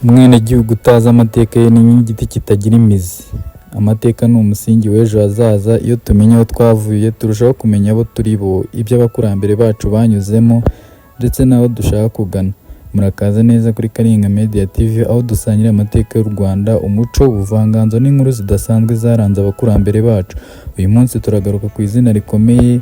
Umwenegihugu utazi amateka ye ni nk'igiti kitagira imizi. Amateka ni umusingi w'ejo hazaza. Iyo tumenya aho twavuye, turushaho kumenya abo turi bo, ibyo abakurambere bacu banyuzemo, ndetse n'aho dushaka kugana. Murakaza neza kuri Karinga Media TV, aho dusangira amateka y'u Rwanda, umuco, ubuvanganzo n'inkuru zidasanzwe zaranze abakurambere bacu. Uyu munsi turagaruka ku izina rikomeye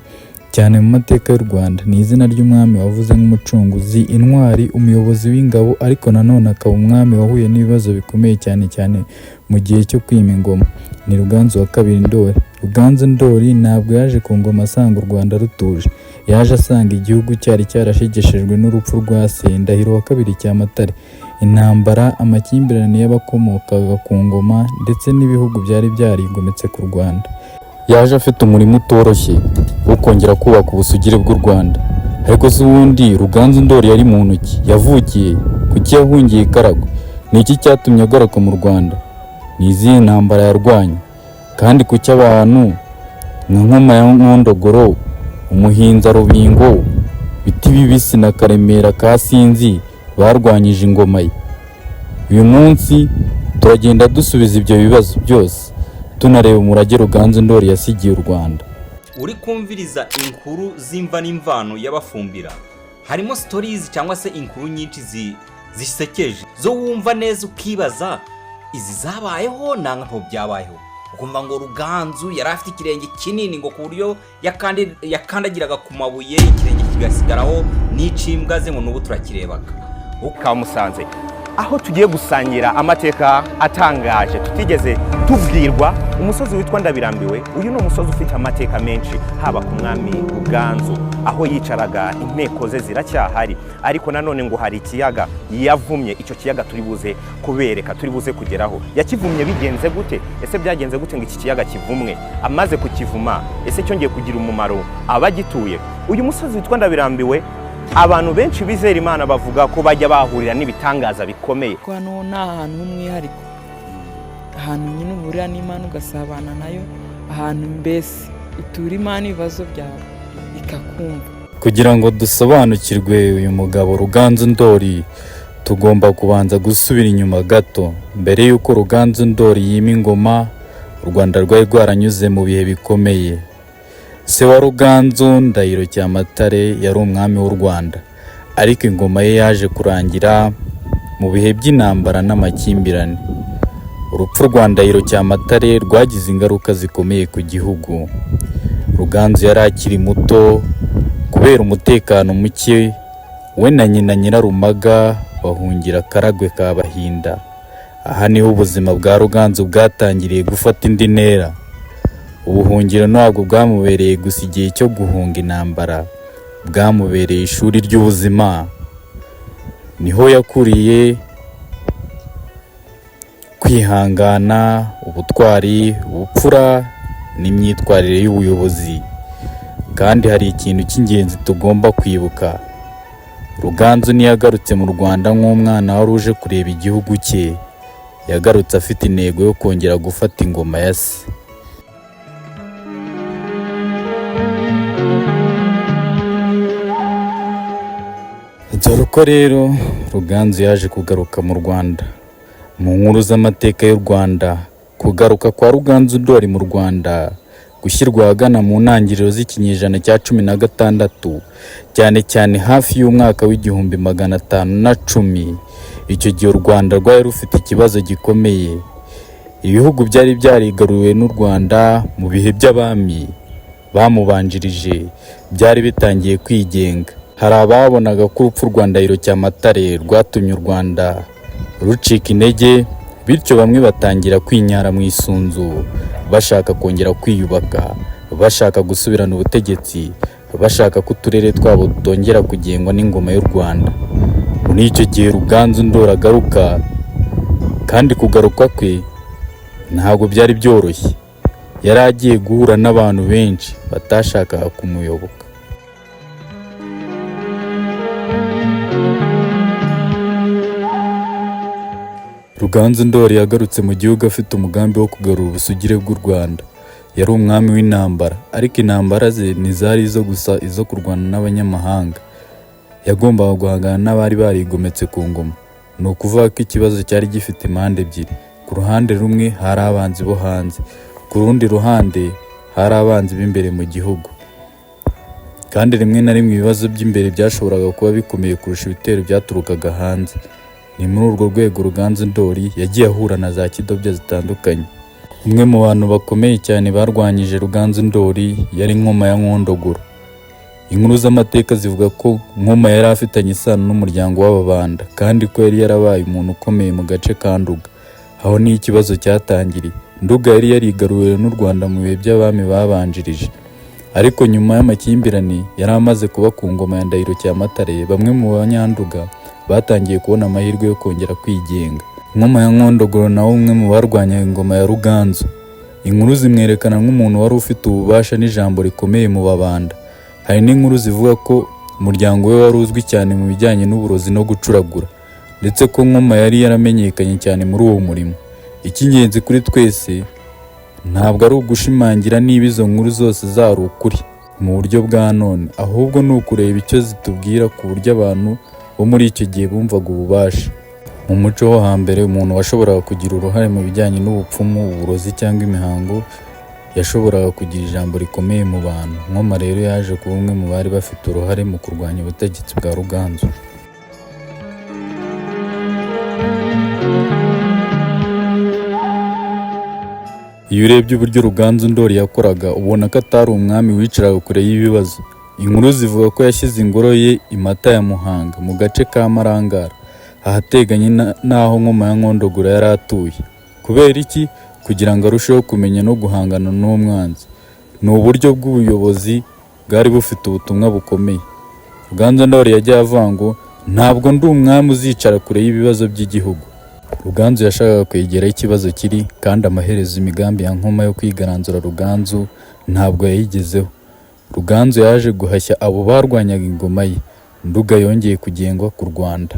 cyane mu mateka y'u Rwanda. Ni izina ry'umwami wavuze nk'umucunguzi, intwari, umuyobozi w'ingabo, ariko nanone akaba umwami wahuye n'ibibazo bikomeye cyane mu gihe cyo kwima ingoma. Ni Ruganzu wa kabiri Ndoli. Ruganzu Ndoli ntabwo yaje ku ngoma asanga u Rwanda rutuje. Yaje asanga igihugu cyari cyarashegeshejwe n'urupfu rwa se Ndahiro wa kabiri Cyamatare. Intambara, amakimbirane y'abakomokaga ku ngoma ndetse n'ibihugu byari byarigometse ku Rwanda. Yaje afite umurimo utoroshye wo kongera kubaka ubusugire bw'u Rwanda. Ariko se ubundi Ruganzu Ndoli yari muntu ki? Yavukiye kuki? Yahungiye i Karagwe? Ni iki cyatumye agaruka mu Rwanda? Ni izihe ntambara yarwanye? Kandi kuki abantu nka Nkoma ya Nkondogoro, Umuhinza Rubingo, Biti Bibisi na Karemera ka Sinzi barwanyije ingoma ye? Uyu munsi turagenda dusubiza ibyo bibazo byose, tunareba umurage Ruganzu Ndoli yasigiye u Rwanda. Uri kumviriza inkuru z'imva n'imvano y'abafumbira. Harimo stories cyangwa se inkuru nyinshi zisekeje zo wumva neza ukibaza izi zabayeho nanga nto byabayeho. Ukumva ngo Ruganzu yari afite ikirenge kinini ngo ku buryo yakandagiraga ku mabuye ikirenge kigasigaraho n'icimbwa ze ngo n'ubu turakirebaga. Ukamusanze aho tugiye gusangira amateka atangaje tutigeze tubwirwa. Umusozi witwa Ndabirambiwe, uyu ni umusozi ufite amateka menshi, haba ku mwami Ruganzu aho yicaraga inteko ze ziracyahari, ariko nanone ngo hari ikiyaga yavumye. Icyo kiyaga turi buze kubereka, turi buze kugeraho. Yakivumye bigenze gute? Ese byagenze gute ngo iki kiyaga kivumwe? Amaze kukivuma ese cyongeye kugira umumaro abagituye? Uyu musozi witwa Ndabirambiwe, abantu benshi bizera Imana bavuga ko bajya bahurira n'ibitangaza bikomeye. Hano ni ahantu h'umwihariko, ahantu nyine uhurira n'Imana ugasabana nayo, ahantu mbese utura Imana ibibazo byawe ikakumva. Kugira ngo dusobanukirwe uyu mugabo Ruganzu Ndoli, tugomba kubanza gusubira inyuma gato. Mbere y'uko Ruganzu Ndoli yima ingoma, u Rwanda rwari rwaranyuze mu bihe bikomeye. Se wa Ruganzu, Ndahiro Cyamatare, yari umwami w'u Rwanda, ariko ingoma ye yaje kurangira mu bihe by'intambara n'amakimbirane. Urupfu rwa Ndahiro Cyamatare rwagize ingaruka zikomeye ku gihugu. Ruganzu yari akiri muto kubera umutekano muke, we na nyina Nyirarumaga bahungira Karagwe ka Bahinda. Aha niho ubuzima bwa Ruganzu bwatangiriye gufata indi ntera. Ubuhungiro ntabwo bwamubereye gusa igihe cyo guhunga intambara, bwamubereye ishuri ry'ubuzima. Niho yakuriye kwihangana, ubutwari, ubupfura n'imyitwarire y'ubuyobozi. Kandi hari ikintu cy'ingenzi tugomba kwibuka. Ruganzu ntiyagarutse mu Rwanda nk'umwana wari uje kureba igihugu cye. Yagarutse afite intego yo kongera gufata ingoma ya se. Dore uko rero Ruganzu yaje kugaruka mu Rwanda. Mu nkuru z'amateka y'u Rwanda, kugaruka kwa Ruganzu Ndoli mu Rwanda gushyirwa ahagana mu ntangiriro z'ikinyejana cya 16, cyane cyane hafi y'umwaka w'1510. Icyo gihe u Rwanda rwari rufite ikibazo gikomeye. Ibihugu byari byarigaruriwe n'u Rwanda mu bihe by'abami bamubanjirije byari bitangiye kwigenga. Hari ababonaga ko urupfu rwa Ndahiro Cyamatare rwatumye u Rwanda rucika intege, bityo bamwe batangira kwinyara mu isunzu, bashaka kongera kwiyubaka, bashaka gusubirana ubutegetsi, bashaka ko uturere twabo tutongera kugengwa n'ingoma y'u Rwanda. Muri icyo gihe Ruganzu Ndoli agaruka, kandi kugaruka kwe ntabwo byari byoroshye. Yari agiye guhura n'abantu benshi batashakaga kumuyoboka. Ruganzu Ndoli yagarutse mu gihugu afite umugambi wo kugarura ubusugire bw'u Rwanda. Yari umwami w'intambara, ariko intambara ze ntizari izo gusa izo kurwana n'abanyamahanga. Yagombaga guhangana n'abari barigometse ku ngoma. ni ukuvuga ko ikibazo cyari gifite impande ebyiri. Ku ruhande rumwe hari abanzi bo hanze, ku rundi ruhande hari abanzi b'imbere mu gihugu, kandi rimwe na rimwe ibibazo by'imbere byashoboraga kuba bikomeye kurusha ibitero byaturukaga hanze. Ni muri urwo rwego Ruganzu Ndoli yagiye ahura na za kidobya zitandukanye. Umwe mu bantu bakomeye cyane barwanyije Ruganzu Ndoli yari Nkoma ya Nkondogoro. Inkuru z'amateka zivuga ko Nkoma yari afitanye isano n'umuryango w'Ababanda, kandi ko yari yarabaye umuntu ukomeye mu gace ka Nduga. Aho ni ikibazo cyatangiriye. Nduga yari yarigaruriwe n'u Rwanda mu bihe by'abami babanjirije, ariko nyuma y'amakimbirane yari amaze kuba ku ngoma ya Ndahiro Cyamatare, bamwe mu banyanduga batangiye kubona amahirwe yo kongera kwigenga. Nkoma ya Nkondogoro nawe umwe mu barwanyaga ingoma ya Ruganzu. Inkuru zimwerekana nk'umuntu wari ufite ububasha n'ijambo rikomeye mu Babanda. Hari n'inkuru zivuga ko umuryango we wari uzwi cyane mu bijyanye n'uburozi no gucuragura, ndetse ko Nkoma yari yaramenyekanye cyane muri uwo murimo. Icy'ingenzi kuri twese ntabwo ari ugushimangira niba izo nkuru zose zari ukuri mu buryo bwa none, ahubwo ni ukureba icyo zitubwira ku buryo abantu bo muri icyo gihe bumvaga ububasha. Mu muco wo hambere, umuntu washoboraga kugira uruhare mu bijyanye n'ubupfumu, uburozi cyangwa imihango yashoboraga kugira ijambo rikomeye mu bantu. Nkoma rero yaje kuba umwe mu bari bafite uruhare mu kurwanya ubutegetsi bwa Ruganzu. Iyo urebye uburyo Ruganzu Ndoli yakoraga, ubona ko atari umwami wicaraga kure y'ibibazo. Inkuru zivuga ko yashyize ingoro ye i Mata ya Muhanga mu gace ka Marangara, ahateganye n'aho Nkoma ya Nkondogoro yari atuye. Kubera iki? Kugira ngo arusheho kumenya no guhangana n'uwo mwanzi. Ni uburyo bw'ubuyobozi bwari bufite ubutumwa bukomeye. Ruganzu Ndoli yagiye avuga ngo ntabwo ndi umwami uzicara kure y'ibibazo by'igihugu. Ruganzu yashakaga kwegera ikibazo kiri, kandi amaherezo imigambi ya Nkoma yo kwigaranzura Ruganzu ntabwo yayigezeho. Ruganzu yaje guhashya abo barwanyaga ingoma ye. Nduga yongeye kugengwa ku Rwanda.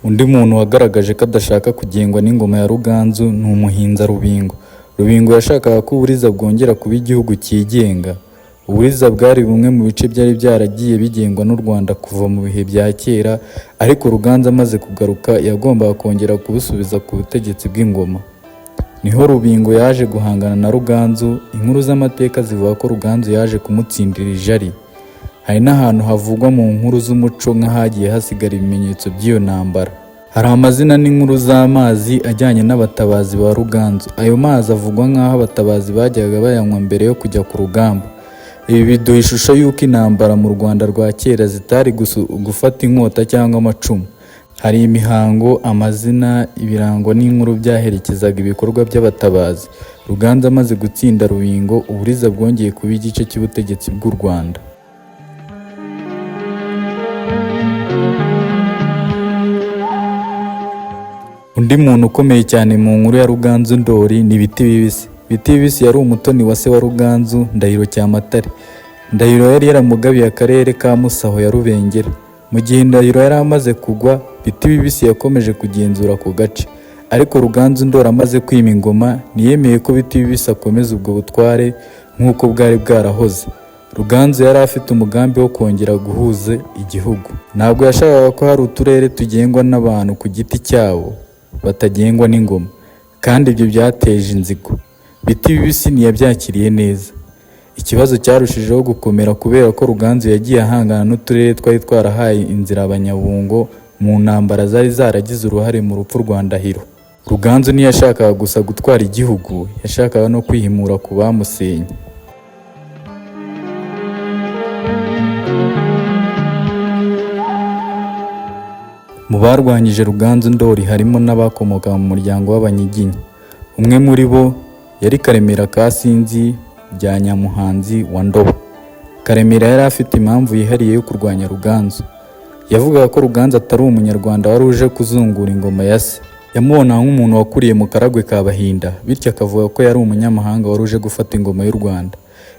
Undi muntu wagaragaje ko adashaka kugengwa n'ingoma ya Ruganzu ni Umuhinza Rubingo. Rubingo yashakaga ko uburiza bwongera kuba igihugu cyigenga. Uburiza bwari bumwe mu bice byari byaragiye bigengwa n'u Rwanda kuva mu bihe bya kera, ariko Ruganzu amaze kugaruka yagombaga kongera kubusubiza ku butegetsi bw'ingoma. Niho Rubingo yaje guhangana na Ruganzu. Inkuru z'amateka zivuga ko Ruganzu yaje kumutsindira ijari. Hari n'ahantu havugwa mu nkuru z'umuco nk'ahagiye hasigara ibimenyetso by'iyo ntambara. Hari amazina n'inkuru z'amazi ajyanye n'abatabazi ba Ruganzu. Ayo mazi avugwa nk'aho abatabazi bajyaga bayanywa mbere yo kujya ku rugamba. Ibi biduha ishusho y'uko intambara mu Rwanda rwa kera zitari gufata inkota cyangwa amacumu. Hari imihango, amazina, ibirango n'inkuru byaherekezaga ibikorwa by'abatabazi. Ruganzu amaze gutsinda Rubingo, uburiza bwongeye kuba igice cy'ubutegetsi bw'u Rwanda. Undi muntu ukomeye cyane mu nkuru ya Ruganzu Ndoli ni Biti Bibisi. Biti Bibisi yari umutoni wa se wa Ruganzu, Ndahiro Cyamatare. Ndahiro yari yaramugabiye akarere ka Musaho ya Rubengera. Mu gihe Ndahiro yari amaze kugwa, Biti Bibisi yakomeje kugenzura ako gace, ariko Ruganzu Ndoli amaze kwima ingoma ntiyemeye ko Biti Bibisi akomeza ubwo butware nk'uko bwari bwarahoze. Ruganzu yari afite umugambi wo kongera guhuza igihugu. Ntabwo yashakaga ko hari uturere tugengwa n'abantu ku giti cyabo batagengwa n'ingoma, kandi ibyo byateje inzigo. Biti Bibisi ntiyabyakiriye neza. Ikibazo cyarushijeho gukomera kubera ko Ruganzu yagiye ahangana n'uturere twari twarahaye inzira Abanyabungo mu ntambara zari zaragize uruhare mu rupfu rwa Ndahiro. Ruganzu ntiyashakaga gusa gutwara igihugu, yashakaga no kwihimura ku bamusenye. Mu barwanyije Ruganzu Ndoli harimo n'abakomoka mu muryango w'Abanyiginya. Umwe muri bo yari Karemera Kasinzi bya Nyamuhanzi wa Ndobo. Karemera yari afite impamvu yihariye yo kurwanya Ruganzu. Yavugaga ko Ruganzu atari umunyarwanda wari uje kuzungura ingoma ya se. Yamubonaga nk'umuntu wakuriye mu Karagwe ka Bahinda, bityo akavuga ko yari umunyamahanga wari uje gufata ingoma y'u Rwanda.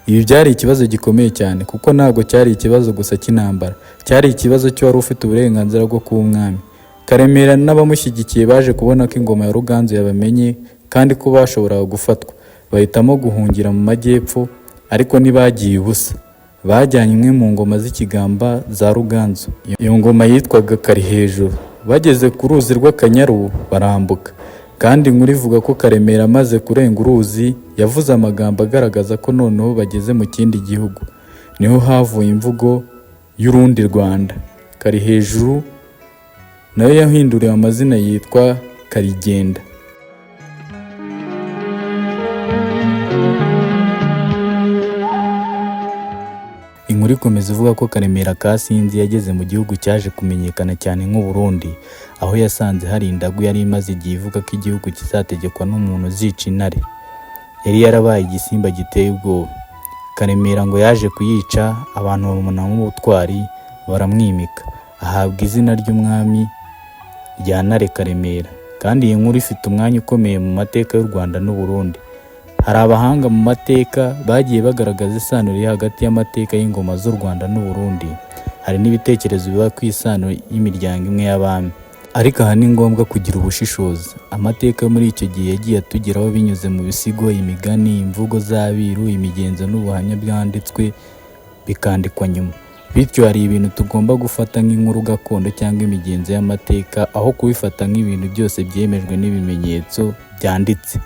Ibi byari ikibazo gikomeye cyane, kuko ntabwo cyari ikibazo gusa cy'intambara, cyari ikibazo cyo wari ufite uburenganzira bwo kuba umwami. Karemera n'abamushyigikiye baje kubona ko ingoma ya Ruganzu yabamenye kandi ko bashoboraga gufatwa. Bahitamo guhungira mu majyepfo, ariko ntibagiye ubusa. bajyanye imwe mu ngoma z'ikigamba za Ruganzu. Iyo ngoma yitwaga Karihejuru. Bageze ku ruzi rw'Akanyaru barambuka, kandi inkuru ivuga ko Karemera amaze kurenga uruzi yavuze amagambo agaragaza ko noneho bageze mu kindi gihugu. Niho havuye imvugo y'urundi Rwanda. Karihejuru nayo yahinduriwe amazina yitwa Karigenda. Inkuru ikomeza ivuga ko Karemera Kasinzi yageze mu gihugu cyaje kumenyekana cyane nk'u Burundi, aho yasanze hari indagu yari imaze igihe ivuga ko igihugu kizategekwa n'umuntu uzica intare. Yari yarabaye igisimba giteye ubwoba. Karemera ngo yaje kuyica, abantu bamunamo ubutwari baramwimika, ahabwa izina ry'umwami rya Ntare Karemera. Kandi iyi nkuru ifite umwanya ukomeye mu mateka y'u Rwanda n'u Burundi. Hari abahanga mu mateka bagiye bagaragaza isano riri hagati y'amateka y'ingoma z'u Rwanda n'u Burundi. Hari n'ibitekerezo biba ku isano y'imiryango imwe y'abami. Ariko aha ni ngombwa kugira ubushishozi. Amateka muri icyo gihe yagiye atugeraho binyuze mu bisigo, imigani, imvugo z'abiru, imigenzo n'ubuhamya byanditswe bikandikwa nyuma. Bityo hari ibintu tugomba gufata nk'inkuru gakondo cyangwa imigenzo y'amateka, aho kubifata nk'ibintu byose byemejwe n'ibimenyetso byanditse.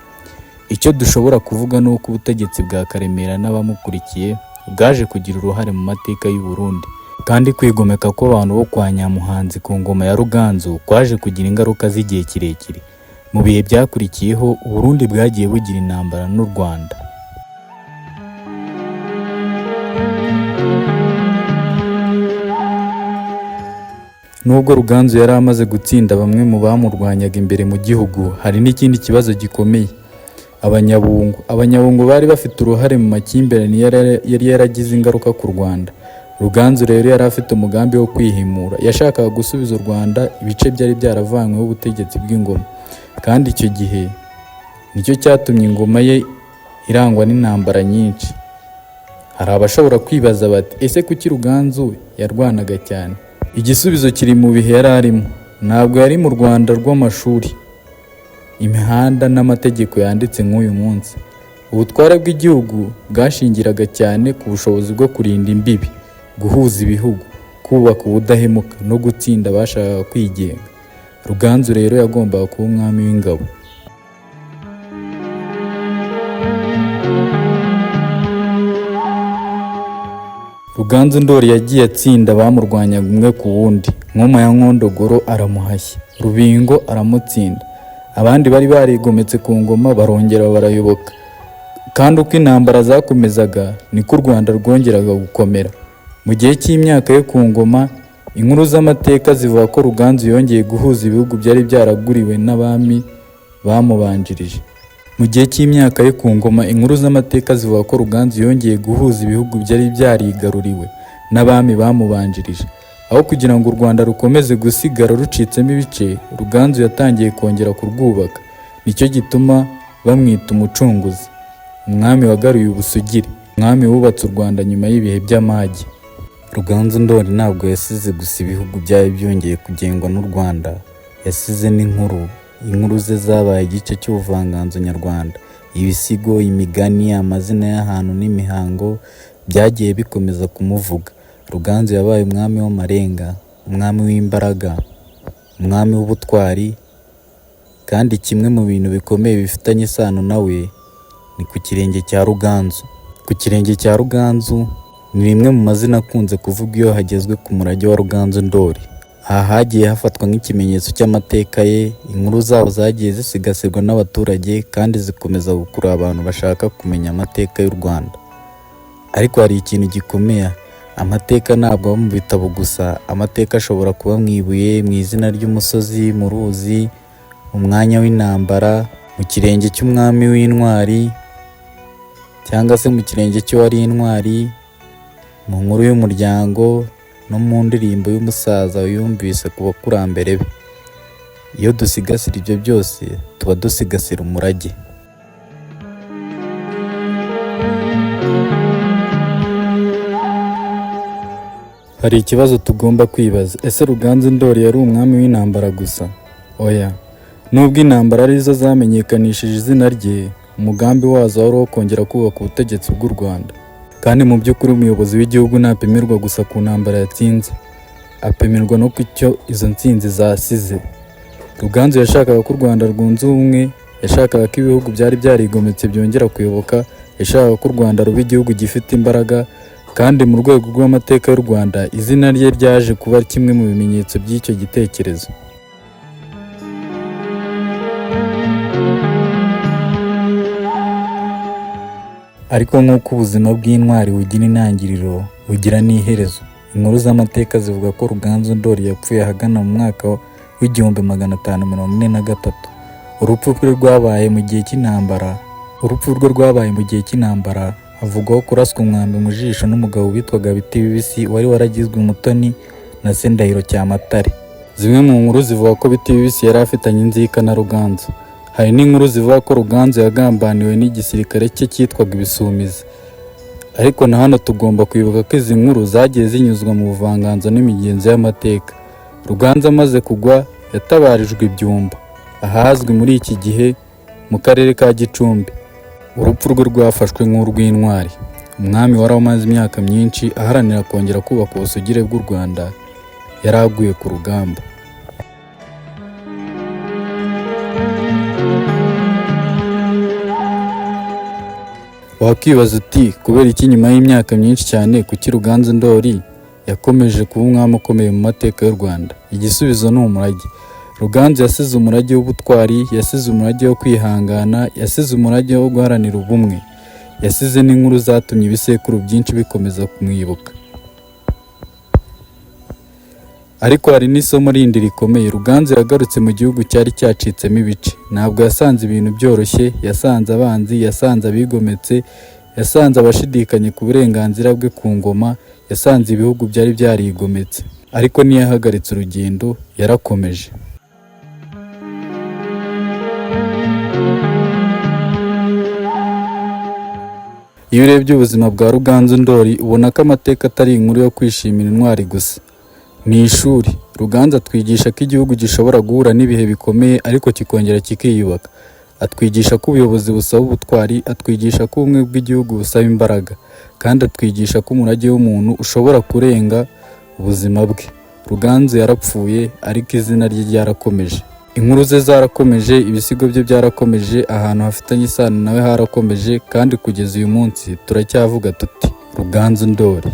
Icyo dushobora kuvuga ni uko ubutegetsi bwa Karemera n'abamukurikiye bwaje kugira uruhare mu mateka y'u Burundi, kandi kwigomeka kw'abantu bo kwa Nyamuhanzi ku ngoma ya Ruganzu kwaje kugira ingaruka z'igihe kirekire. Mu bihe byakurikiyeho, u Burundi bwagiye bugira intambara n'u Rwanda. Nubwo Ruganzu yari amaze gutsinda bamwe mu bamurwanyaga imbere mu gihugu, hari n'ikindi kibazo gikomeye. Abanyabungo bari bafite uruhare mu makimbirane yari yaragize ingaruka ku Rwanda. Ruganzu rero yari afite umugambi wo kwihimura. Yashakaga gusubiza u Rwanda ibice byari byaravanyweho ubutegetsi bw'ingoma, kandi icyo gihe nicyo cyatumye ingoma ye irangwa n'intambara nyinshi. Hari abashobora kwibaza bati, ese kuki Ruganzu yarwanaga cyane? Igisubizo kiri mu bihe yari arimo. Ntabwo yari mu Rwanda rw'amashuri, imihanda n'amategeko yanditse nk'uyu munsi. Ubutware bw'igihugu bwashingiraga cyane ku bushobozi bwo kurinda imbibi, guhuza ibihugu, kubaka ubudahemuka no gutsinda abashakaga kwigenga. Ruganzu rero yagombaga kuba umwami w'ingabo. Ruganzu Ndori yagiye atsinda abamurwanyaga umwe ku wundi. Nkoma ya Nkondogoro aramuhashya, Rubingo aramutsinda. Abandi bari barigometse ku ngoma barongera barayoboka. Kandi uko intambara zakomezaga niko u Rwanda rwongeraga gukomera. Mu gihe cy'imyaka yo ku ngoma, inkuru z'amateka zivuga ko Ruganzu yongeye guhuza ibihugu byari byaraguriwe n'abami bamubanjirije. Mu gihe cy'imyaka yo ku ngoma, inkuru z'amateka zivuga ko Ruganzu yongeye guhuza ibihugu byari byarigaruriwe n'abami bamubanjirije. Aho kugira ngo u Rwanda rukomeze gusigara rucitsemo ibice, Ruganzu yatangiye kongera kurwubaka. Nicyo gituma bamwita umucunguzi, umwami wagaruye ubusugire, umwami wubatse u Rwanda nyuma y'ibihe by'amage. Ruganzu Ndori ntabwo yasize gusa ibihugu byari byongeye kugengwa n'u Rwanda, yasize n'inkuru. Inkuru ze zabaye igice cy'ubuvanganzo nyarwanda. Ibisigo, imigani, amazina y'ahantu n'imihango byagiye bikomeza kumuvuga. Ruganzu yabaye umwami w'amarenga, umwami w'imbaraga, umwami w'ubutwari, kandi kimwe mu bintu bikomeye bifitanye isano nawe ni ku kirenge cya Ruganzu. Ku kirenge cya Ruganzu ni rimwe mu mazina akunze kuvuga iyo hagezwe ku murage wa Ruganzu Ndori. Aha hagiye hafatwa nk'ikimenyetso cy'amateka ye. Inkuru zabo zagiye zisigasirwa n'abaturage kandi zikomeza gukurura abantu bashaka kumenya amateka y'u Rwanda. Ariko hari ikintu gikomeye. Amateka ntabwo aba mu bitabo gusa. Amateka ashobora kuba mu ibuye, mu izina ry'umusozi, mu ruzi, mu mwanya w'intambara, mu kirenge cy'umwami w'intwari, cyangwa se mu kirenge cy'uwari intwari, mu nkuru y'umuryango no mu ndirimbo y'umusaza yumvise ku bakurambere be. Iyo dusigasira ibyo byose, tuba dusigasira umurage. Hari ikibazo tugomba kwibaza. Ese Ruganzu Ndori yari umwami w'intambara gusa? Oya. Nubwo intambara arizo zamenyekanishije izina rye, umugambi wazo wari uwo kongera kubaka ubutegetsi bw'u Rwanda. kandi mu by'ukuri umuyobozi w'igihugu ntapimirwa gusa ku ntambara yatsinze, apimirwa no ku icyo izo ntsinzi zasize. Ruganzu yashakaga ko u Rwanda rwunze ubumwe, yashakaga ko ibihugu byari byarigometse byongera kuyoboka, yashakaga ko u Rwanda ruba igihugu gifite imbaraga, kandi mu rwego rw'amateka y'u Rwanda izina rye ryaje kuba kimwe mu bimenyetso by'icyo gitekerezo. Ariko nk'uko ubuzima bw'intwari bugira intangiriro bugira n'iherezo, inkuru z'amateka zivuga ko Ruganzu Ndoli yapfuye ahagana mu mwaka w'1543. Urupfu rwe rwabaye mu gihe cy'intambara. Havugwaho kuraswa umwambi mu jisho n'umugabo witwaga Biti Bibisi wari waragizwe umutoni na se Ndahiro Cyamatare. Zimwe mu nkuru zivuga ko Biti Bibisi yari afitanye inzika na Ruganzu. Hari n'inkuru zivuga ko Ruganzu yagambaniwe n'igisirikare cye cyitwaga Ibisumizi. Ariko na hano tugomba kwibuka ko izi nkuru zagiye zinyuzwa mu buvanganzo n'imigenzo y'amateka. Ruganzu amaze kugwa yatabarijwe Ibyumba, ahazwi muri iki gihe mu karere ka Gicumbi. Urupfu rwe rwafashwe nk'urw'intwari. Umwami wari umaze imyaka myinshi aharanira kongera kubaka ubusugire bw'u Rwanda yari aguye ku rugamba. Wakwibaza uti kubera iki nyuma y'imyaka myinshi cyane kuki Ruganzu Ndoli yakomeje kuba umwami ukomeye mu mateka y'u Rwanda? Igisubizo ni umurage. Ruganzu yasize umurage w'ubutwari, yasize umurage wo kwihangana, yasize umurage wo guharanira ubumwe, yasize n'inkuru zatumye ibisekuru byinshi bikomeza kumwibuka. Ariko hari n'isomo rindi rikomeye. Ruganzu yagarutse mu gihugu cyari cyacitsemo ibice. Ntabwo yasanze ibintu byoroshye, yasanze abanzi, yasanze abigometse, yasanze abashidikanye ku burenganzira bwe ku ngoma, yasanze ibihugu byari byarigometse. Ariko ntiyahagaritse urugendo, yarakomeje. Iyo urebye ubuzima bwa Ruganzu Ndoli ubona ko amateka atari inkuru yo kwishimira intwari gusa. Ni ishuri. Ruganzu atwigisha ko igihugu gishobora guhura n'ibihe bikomeye ariko kikongera kikiyubaka. Atwigisha ko ubuyobozi busaba ubutwari, atwigisha ko ubumwe bw'igihugu busaba imbaraga, kandi atwigisha ko umurage w'umuntu ushobora kurenga ubuzima bwe. Ruganzu yarapfuye ariko izina rye ryarakomeje. Inkuru ze zarakomeje, ibisigo bye byarakomeje, ahantu hafitanye isano nawe harakomeje, kandi kugeza uyu munsi turacyavuga tuti Ruganzu Ndoli.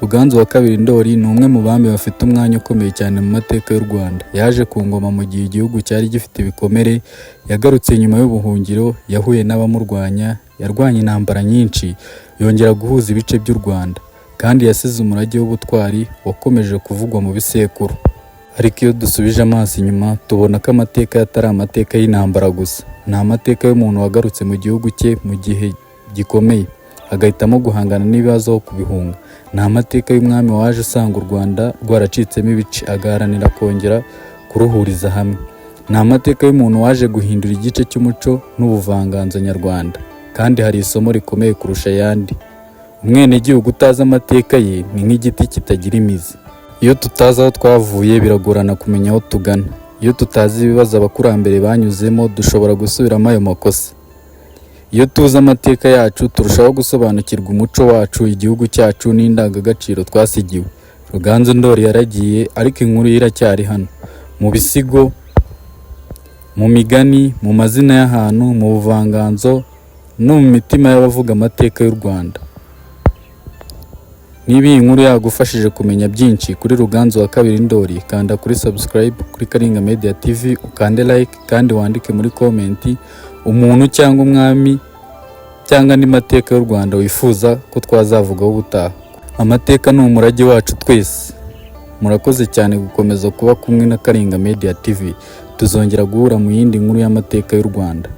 Ruganzu wa kabiri Ndoli ni umwe mu bami bafite umwanya ukomeye cyane mu mateka y'u Rwanda. Yaje ku ngoma mu gihe igihugu cyari gifite ibikomere, yagarutse nyuma y'ubuhungiro, yahuye n'abamurwanya, yarwanye intambara nyinshi, yongera guhuza ibice by'u Rwanda, kandi yasize umurage w'ubutwari wakomeje kuvugwa mu bisekuru. Ariko iyo dusubije amaso inyuma tubona ko amateka atari amateka y'intambara gusa. Ni amateka y'umuntu wagarutse mu gihugu cye mu gihe gikomeye, agahitamo guhangana n'ibibazo aho kubihunga. Ni amateka y'umwami waje usanga u Rwanda rwaracitsemo ibice, agaharanira kongera kuruhuriza hamwe. Ni amateka y'umuntu waje guhindura igice cy'umuco n'ubuvanganzo nyarwanda, kandi hari isomo rikomeye kurusha ayandi. Umwenegihugu utazi amateka ye ni nk'igiti kitagira imizi. Iyo tutazi aho twavuye biragorana kumenya aho tugana. Iyo tutazi ibibazo abakurambere banyuzemo dushobora gusubiramo ayo makosa. Iyo tuzi amateka yacu turushaho gusobanukirwa umuco wacu, igihugu cyacu n'indangagaciro twasigiwe. Ruganzu Ndoli yaragiye ariko inkuru ye iracyari hano, mu bisigo, mu migani, mu mazina y'ahantu, mu buvanganzo no mu mitima y'abavuga amateka y'u Rwanda. Niba iyi nkuru yagufashije kumenya byinshi kuri Ruganzu wa kabiri Ndoli, kanda kuri subscribe kuri Karinga Media TV, ukande like kandi wandike muri comment umuntu cyangwa umwami cyangwa andi mateka y'u Rwanda wifuza ko twazavugaho ubutaha. Amateka ni umurage wacu twese. Murakoze cyane gukomeza kuba kumwe na Karinga Media TV. Tuzongera guhura mu yindi nkuru y'amateka y'u Rwanda.